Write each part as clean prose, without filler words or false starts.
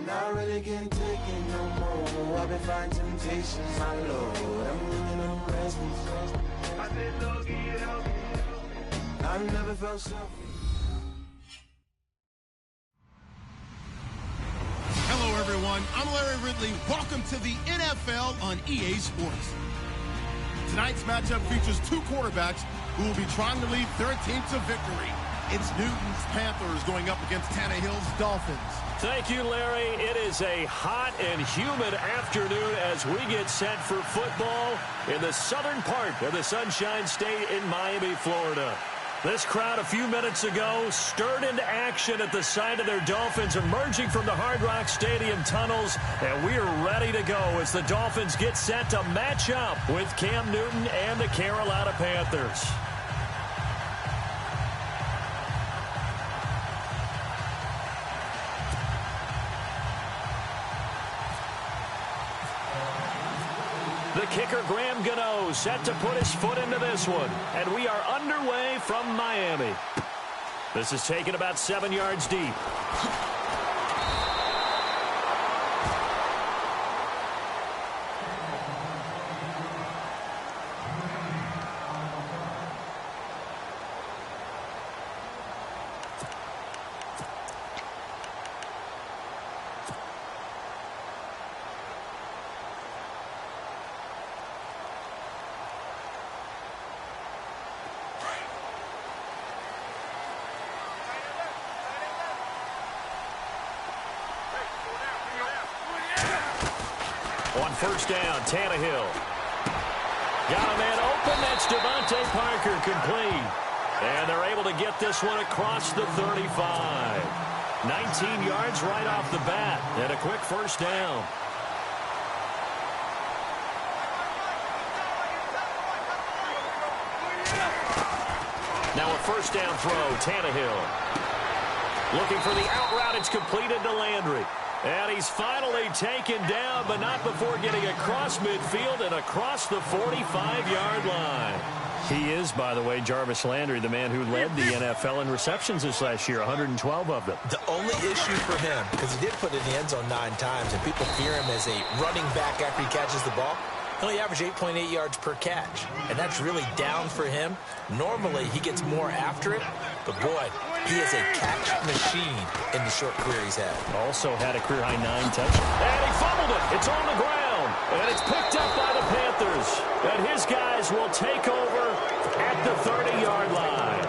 Not really getting taken no more. I've been fighting temptations, my Lord. I'm looking on restless. I said, Lord, can you help me? I've never felt so. Hello, everyone. I'm Larry Ridley. Welcome to the NFL on EA Sports. Tonight's matchup features two quarterbacks who will be trying to lead their team to victory. It's Newton's Panthers going up against Tannehill's Dolphins. Thank you, Larry. It is a hot and humid afternoon as we get set for football in the southern part of the Sunshine State in Miami, Florida. This crowd a few minutes ago stirred into action at the sight of their Dolphins emerging from the Hard Rock Stadium tunnels, and we are ready to go as the Dolphins get set to match up with Cam Newton and the Carolina Panthers. The kicker, Graham Gano, set to put his foot into this one. And we are underway from Miami. This is taken about 7 yards deep. On first down, Tannehill. Got a man open. That's Devontae Parker, complete. And they're able to get this one across the 35. 19 yards right off the bat. And a quick first down. Now a first down throw, Tannehill. Looking for the out route. It's completed to Landry. And he's finally taken down, but not before getting across midfield and across the 45-yard line. He is, by the way, Jarvis Landry, the man who led the NFL in receptions this last year, 112 of them. The only issue for him, because he did put it in the end zone 9 times, and people fear him as a running back after he catches the ball, he only averaged 8.8 yards per catch, and that's really down for him. Normally, he gets more after it, but boy, he is a catch machine in the short career he's had. Also had a career-high 9 touchdowns. And he fumbled it. It's on the ground. And it's picked up by the Panthers. And his guys will take over at the 30-yard line.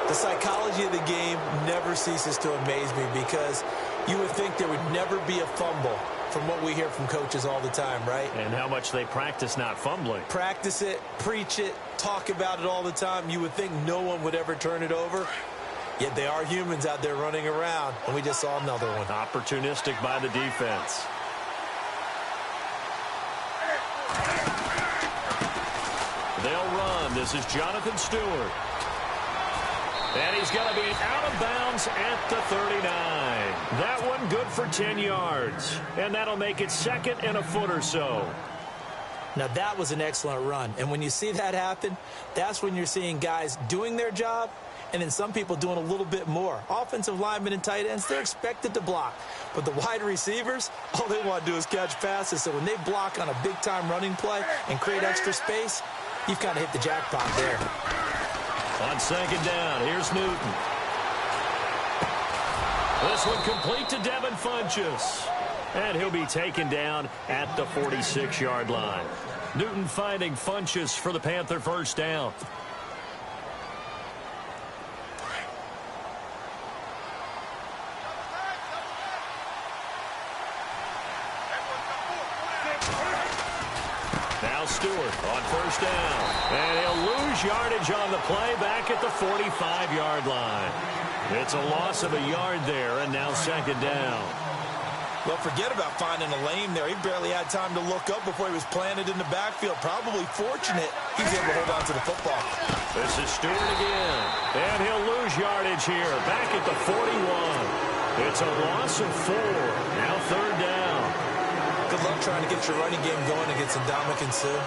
The psychology of the game never ceases to amaze me because you would think there would never be a fumble from what we hear from coaches all the time, right? And how much they practice not fumbling. Practice it, preach it, talk about it all the time. You would think no one would ever turn it over. Yet they are humans out there running around, and we just saw another one. Opportunistic by the defense. They'll run. This is Jonathan Stewart. And he's going to be out of bounds at the 39. That one good for 10 yards. And that'll make it second and a foot or so. Now, that was an excellent run. And when you see that happen, that's when you're seeing guys doing their job and then some people doing a little bit more. Offensive linemen and tight ends, they're expected to block. But the wide receivers, all they want to do is catch passes. So when they block on a big-time running play and create extra space, you've kind of hit the jackpot there. On second down, here's Newton. This one complete to Devin Funchess. And he'll be taken down at the 46-yard line. Newton finding Funchess for the Panther first down. Now Stewart on first down. And he'll lose yardage on the play back at the 45-yard line. It's a loss of a yard there, and now second down. Well, forget about finding a lane there. He barely had time to look up before he was planted in the backfield. Probably fortunate he's able to hold on to the football. This is Stewart again. And he'll lose yardage here, back at the 41. It's a loss of 4. Now third down. Good luck trying to get your running game going against Ndamukong Suh.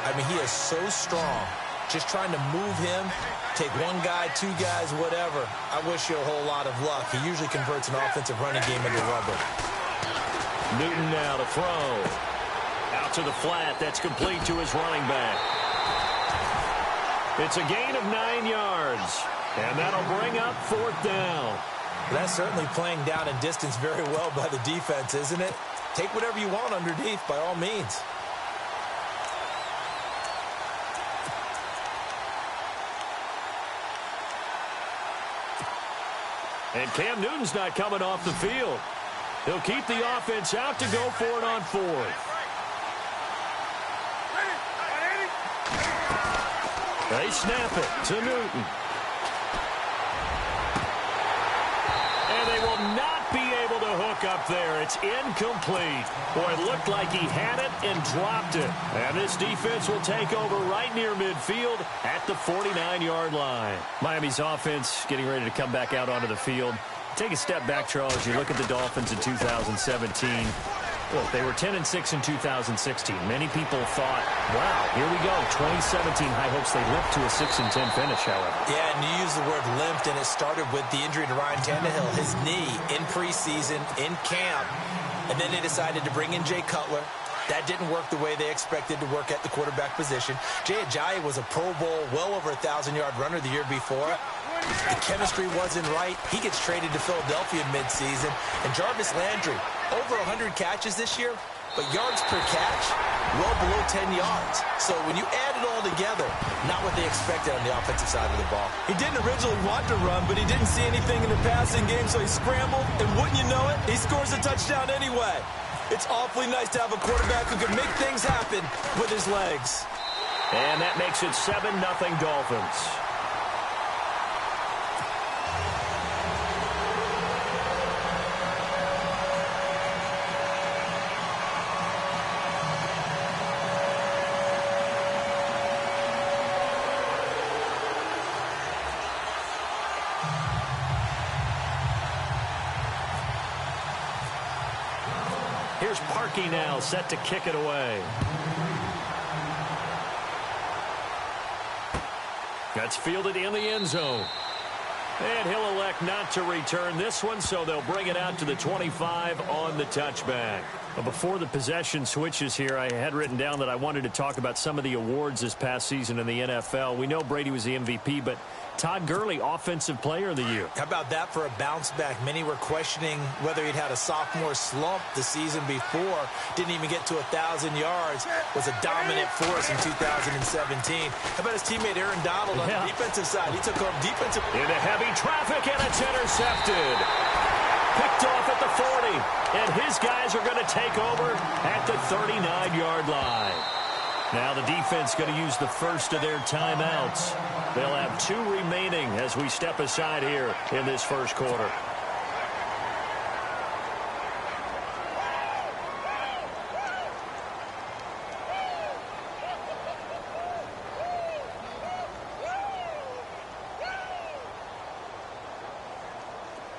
I mean, he is so strong. just trying to move him, take one guy, two guys, whatever. I wish you a whole lot of luck. He usually converts an offensive running game into rubber. Newton now to throw. Out to the flat. That's complete to his running back. It's a gain of 9 yards. And that'll bring up 4th down. That's certainly playing down and distance very well by the defense, isn't it? Take whatever you want underneath, by all means. And Cam Newton's not coming off the field. He'll keep the offense out to go for it on 4th. They snap it to Newton. And they will not be able to hook up there. It's incomplete. Boy, it looked like he had it and dropped it. And this defense will take over right near midfield at the 49-yard line. Miami's offense getting ready to come back out onto the field. Take a step back, Charles. You look at the Dolphins in 2017. Look, they were 10-6 in 2016. Many people thought, wow, here we go. 2017 high hopes. They limped to a 6-10 finish, however. Yeah, and you use the word limped, and it started with the injury to Ryan Tannehill, his knee in preseason, in camp, and then they decided to bring in Jay Cutler. That didn't work the way they expected to work at the quarterback position. Jay Ajayi was a Pro Bowl, well over 1,000-yard runner the year before. The chemistry wasn't right. He gets traded to Philadelphia midseason. And Jarvis Landry, over 100 catches this year, but yards per catch, well below 10 yards. So when you add it all together, not what they expected on the offensive side of the ball. He didn't originally want to run, but he didn't see anything in the passing game, so he scrambled, and wouldn't you know it, he scores a touchdown anyway. It's awfully nice to have a quarterback who can make things happen with his legs. And that makes it 7-0 Dolphins. Here's Parkey now, set to kick it away. That's fielded in the end zone. And he'll elect not to return this one, so they'll bring it out to the 25 on the touchback. But before the possession switches here, I had written down that I wanted to talk about some of the awards this past season in the NFL. We know Brady was the MVP, but Todd Gurley, Offensive Player of the Year. How about that for a bounce back? Many were questioning whether he'd had a sophomore slump the season before. Didn't even get to 1,000 yards. Was a dominant force in 2017. How about his teammate Aaron Donald on the defensive side? He took home defensive. Into heavy traffic, and it's intercepted. Picked off at the 40. And his guys are going to take over at the 39-yard line. Now the defense going to use the first of their timeouts. They'll have 2 remaining as we step aside here in this first quarter.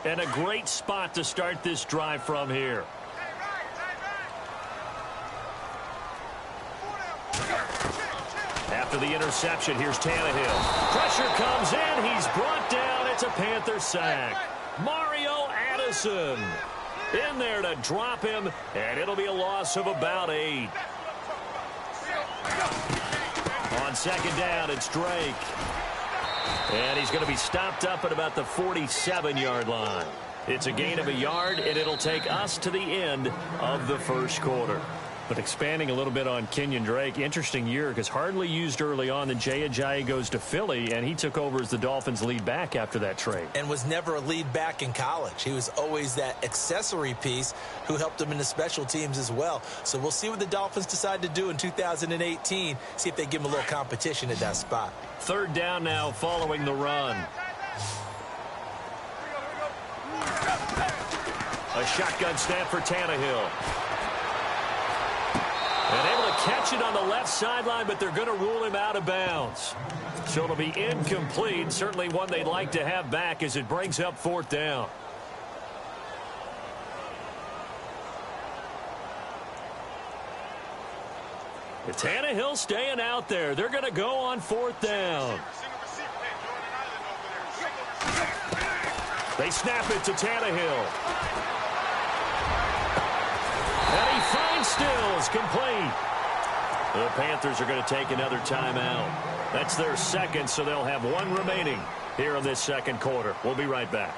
And a great spot to start this drive from here. After the interception, here's Tannehill. Pressure comes in. He's brought down. It's a Panther sack. Mario Addison in there to drop him, and it'll be a loss of about 8. On second down, it's Drake. And he's going to be stopped up at about the 47-yard line. It's a gain of a yard, and it'll take us to the end of the first quarter. But expanding a little bit on Kenyon Drake, interesting year because hardly used early on. Then Jay Ajayi goes to Philly, and he took over as the Dolphins' lead back after that trade. And was never a lead back in college. He was always that accessory piece who helped him in the special teams as well. So we'll see what the Dolphins decide to do in 2018, see if they give him a little competition at that spot. Third down now following the run. A shotgun snap for Tannehill. And able to catch it on the left sideline, but they're going to rule him out of bounds. So it'll be incomplete. Certainly one they'd like to have back as it brings up 4th down. Tannehill staying out there. They're going to go on 4th down. They snap it to Tannehill. And he finds Stills, complete. The Panthers are going to take another timeout. That's their second, so they'll have one remaining here in this second quarter. We'll be right back.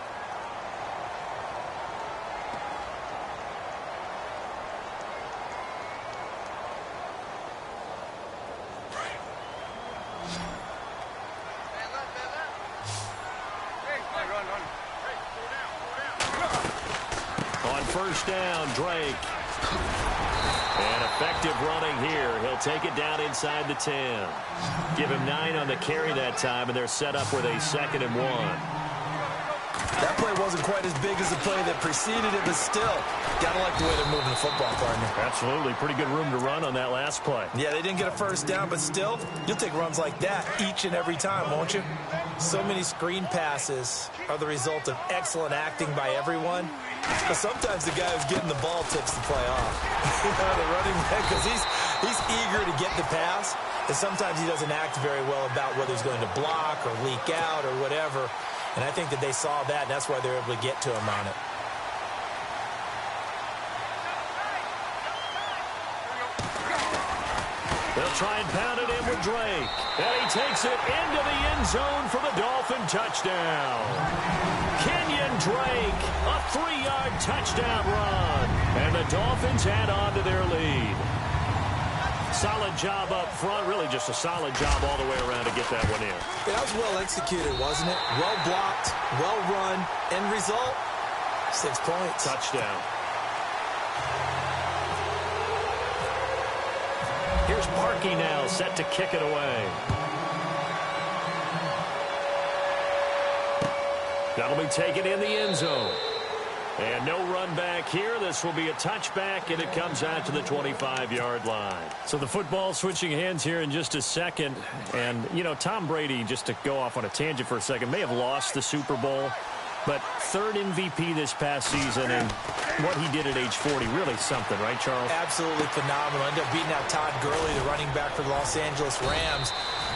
On 1st down, Drake. And effective running here. He'll take it down inside the 10. Give him 9 on the carry that time, and they're set up with a 2nd and 1. That play wasn't quite as big as the play that preceded it, but still, gotta like the way they're moving the football, partner. Absolutely. Pretty good room to run on that last play. Yeah, they didn't get a 1st down, but still, you'll take runs like that each and every time, won't you? So many screen passes are the result of excellent acting by everyone, but sometimes the guy who's getting the ball tips the play off. The running back, because he's eager to get the pass, and sometimes he doesn't act very well about whether he's going to block or leak out or whatever. And I think that they saw that, and that's why they were able to get to him on it. They'll try and pound it in with Drake. And he takes it into the end zone for the Dolphin touchdown. Kenyon Drake, a 3-yard touchdown run. And the Dolphins add on to their lead. Solid job up front. Really just a solid job all the way around to get that one in. That was well executed, wasn't it? Well blocked, well run. End result, 6 points. Touchdown. Here's Parkey now, set to kick it away. That'll be taken in the end zone. And no run back here. This will be a touchback, and it comes out to the 25-yard line. So the football switching hands here in just a second. And, you know, Tom Brady, just to go off on a tangent for a second, may have lost the Super Bowl. But 3rd MVP this past season, and what he did at age 40, really something, right, Charles? Absolutely phenomenal. Ended up beating out Todd Gurley, the running back for the Los Angeles Rams.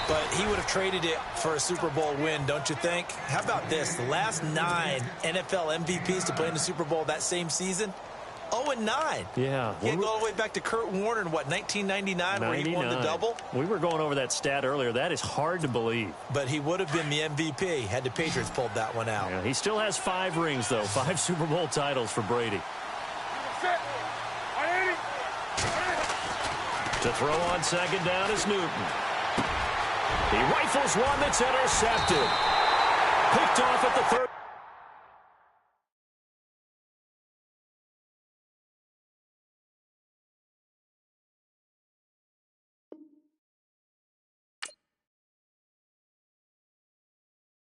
But he would have traded it for a Super Bowl win, don't you think? How about this? The last 9 NFL MVPs to play in the Super Bowl that same season, 0-9. Yeah. You can go all the way back to Kurt Warner in, what, 1999, where he won the double? We were going over that stat earlier. That is hard to believe. But he would have been the MVP had the Patriots pulled that one out. Yeah, he still has 5 rings, though. 5 Super Bowl titles for Brady. To throw on 2nd down is Newton. He rifles one that's intercepted. Picked off at the 30.